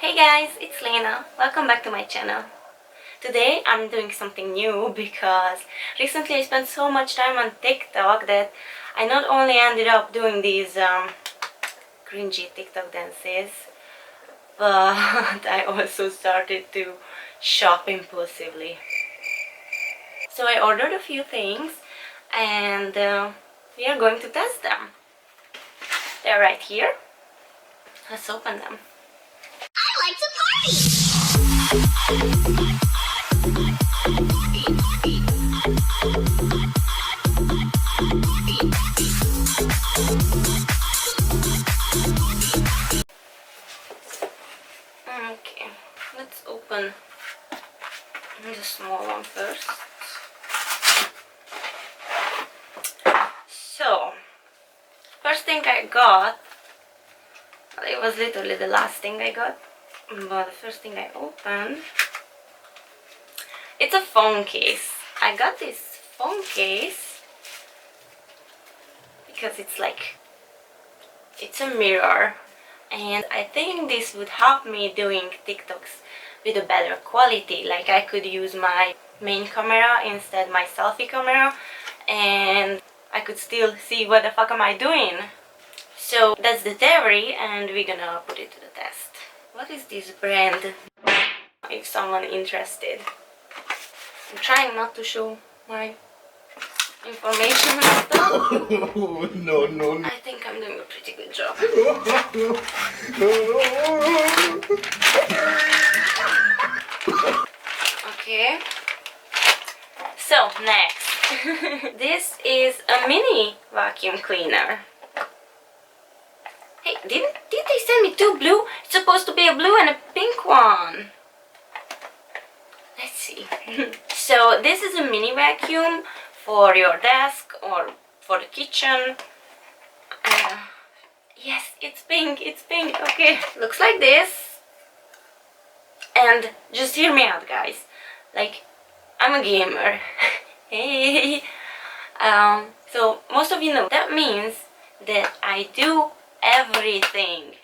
Hey guys, it's Lena. Welcome back to my channel. Today I'm doing something new because recently I spent so much time on TikTok that I not only ended up doing these cringy TikTok dances, but I also started to shop impulsively. So I ordered a few things and we are going to test them. They're right here. Let's open them. I like to party! Okay, let's open the small one first. So, first thing I got, well, it was literally the last thing I got, but the first thing I opened, it's a phone case. I got this phone case because it's a mirror, and I think this would help me doing TikToks with a better quality. Like I could use my main camera instead my selfie camera, and I could still see what the fuck am I doing. So that's the theory, and we're gonna put it to the test. What is this brand? If someone interested. I'm trying not to show my information and stuff. No. I think I'm doing a pretty good job. Okay. So next, this is a mini vacuum cleaner. Hey, did they send me two blue? It's supposed to be a blue and a pink one. Let's see. So this is a mini vacuum for your desk or for the kitchen. Yes, it's pink, okay. Looks like this. And just hear me out, guys. Like, I'm a gamer. Hey. So most of you know that means that I do everything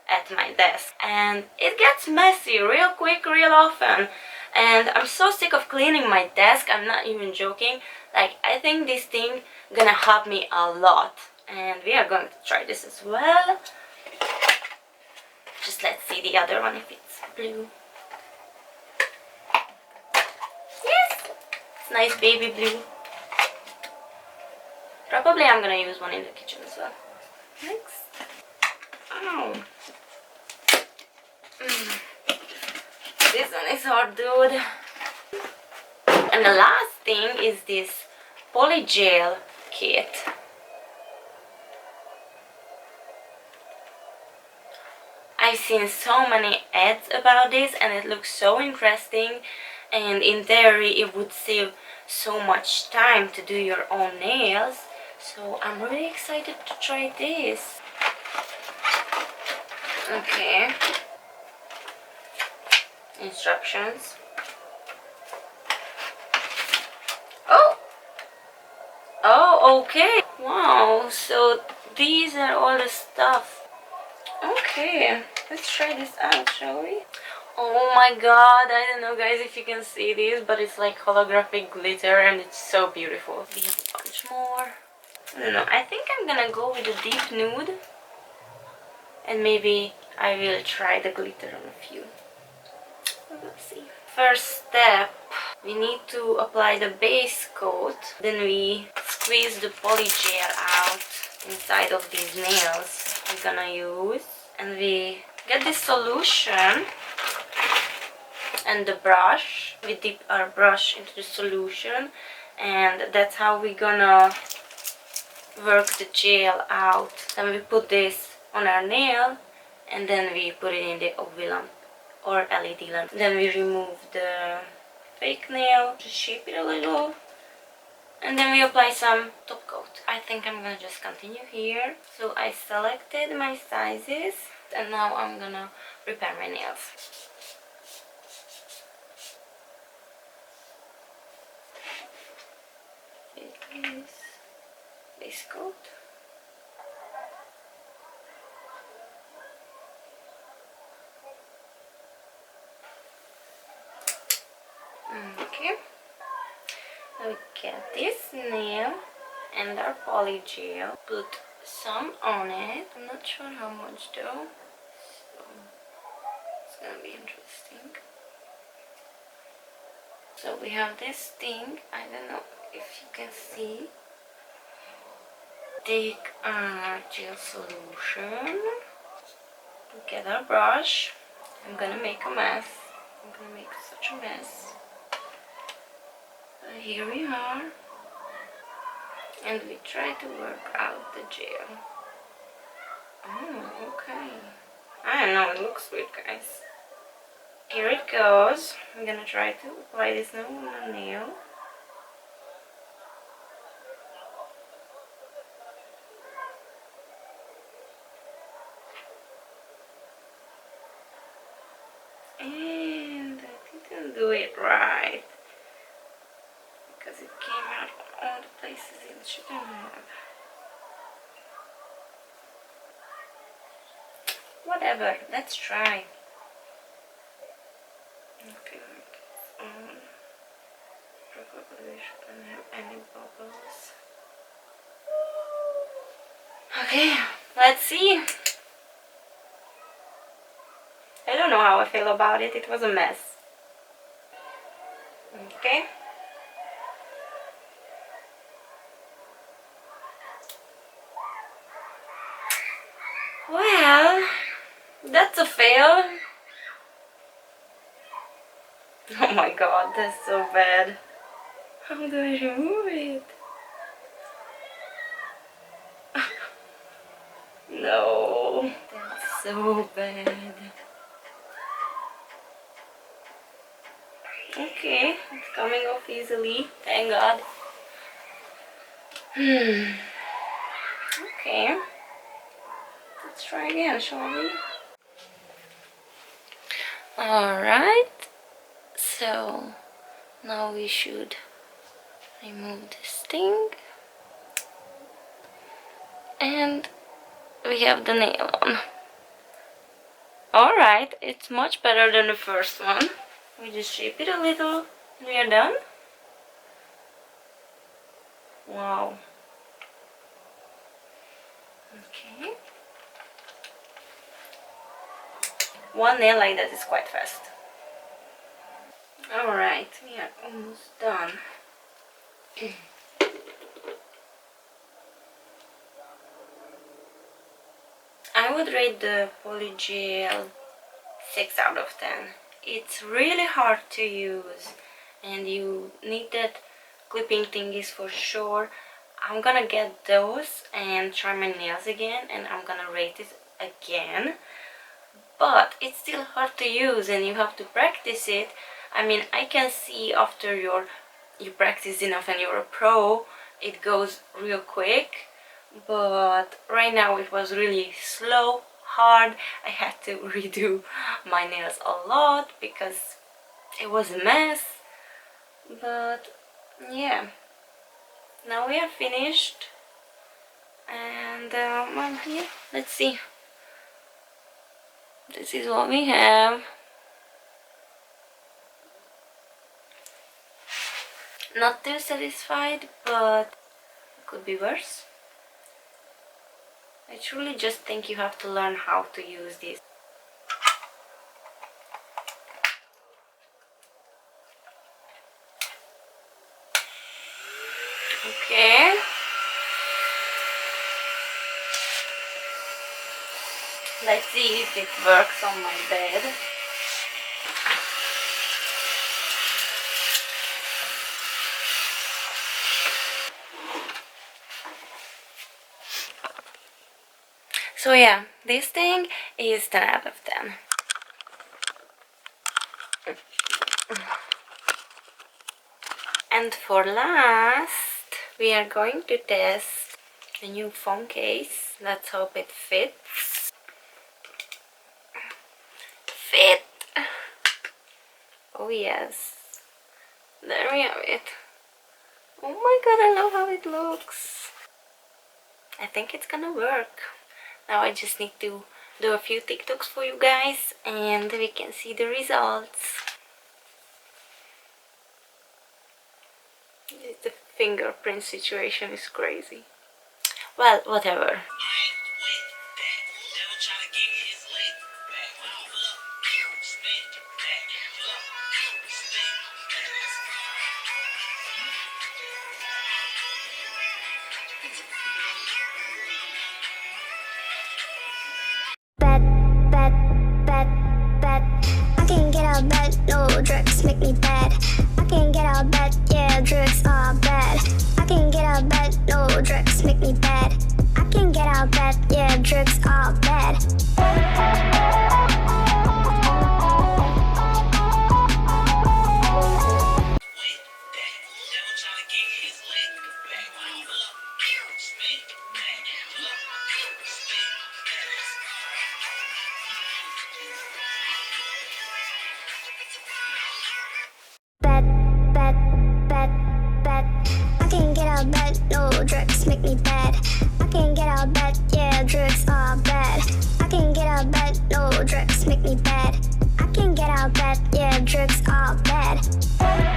at my desk, and it gets messy real quick, real often. And I'm so sick of cleaning my desk, I'm not even joking. Like, I think this thing gonna help me a lot, and we are going to try this as well. Just let's see the other one if it's blue. Yes, it's nice baby blue. Probably I'm gonna use one in the kitchen as well. Next. Ow. This one is hard, dude. And the last thing is this Polygel kit. I've seen so many ads about this and it looks so interesting, and in theory it would save so much time to do your own nails. So I'm really excited to try this. Okay. Instructions. Oh, okay. Wow, so these are all the stuff. Okay, let's try this out, shall we? Oh my god, I don't know guys if you can see this, but it's like holographic glitter and it's so beautiful. We have a bunch more. I don't know, I think I'm gonna go with a deep nude, and maybe I will try the glitter on a few. Let's see. First step, we need to apply the base coat, then we squeeze the polygel out inside of these nails we're gonna use, and we get this solution and the brush. We dip our brush into the solution, and that's how we're gonna work the gel out. Then we put this on our nail, and then we put it in the UV lamp or LED lamp. Then we remove the fake nail, just shape it a little, and then we apply some top coat. I think I'm gonna just continue here. So I selected my sizes, and now I'm gonna prepare my nails. Base coat. we get this nail and our polygel. Put some on it. I'm not sure how much though. So it's gonna be interesting. So we have this thing. I don't know if you can see. Take our gel solution. Get our brush. I'm gonna make a mess. I'm gonna make such a mess. But here we are. And we try to work out the gel. Oh, okay. I don't know, it looks weird, guys. Here it goes. I'm gonna try to apply this now on my nail. And I didn't do it right. Because it came out from all the places it shouldn't have. Whatever, let's try. Okay, probably shouldn't have any bubbles. Okay, let's see. I don't know how I feel about it. It was a mess. Okay. Well, that's a fail. Oh my god, that's so bad. How do I remove it? No, that's so bad. Okay, it's coming off easily. Thank God. Okay. Let's try again, shall we? Alright. So now we should remove this thing. And we have the nail on. Alright, it's much better than the first one. We just shape it a little and we are done. Wow. Okay. One nail like that is quite fast. Alright, we are almost done. I would rate the Polygel 6 out of 10. It's really hard to use and you need that clipping thingies for sure. I'm gonna get those and try my nails again and I'm gonna rate it again. But it's still hard to use and you have to practice it. I mean, I can see after you practice enough and you're a pro, it goes real quick. But right now it was really slow, hard. I had to redo my nails a lot because it was a mess. But yeah, now we are finished. And well, here, let's see. This is what we have. Not too satisfied, but it could be worse. I truly just think you have to learn how to use this. Okay. Let's see if it works on my bed. So yeah, this thing is 10 out of 10. And for last, we are going to test the new phone case. Let's hope it fits. Fit! Oh yes. There we have it. Oh my god, I love how it looks. I think it's gonna work. Now I just need to do a few TikToks for you guys and we can see the results. The fingerprint situation is crazy. Well, whatever. Bad, bad, bad, bad. I can't get out of bed, no drugs make me bad. I can't get out of bed, yeah, drugs are bad. I can't get out of bed, no drugs make me bad. I can't get out of bed, yeah, drugs are bad. Bad, bad, bad, bad. I can't get out of bed, no drugs make me bad. I can't get out of bed, yeah, drugs are bad. I can't get out of bed, no drugs make me bad. I can't get out of bed, yeah, drugs are bad.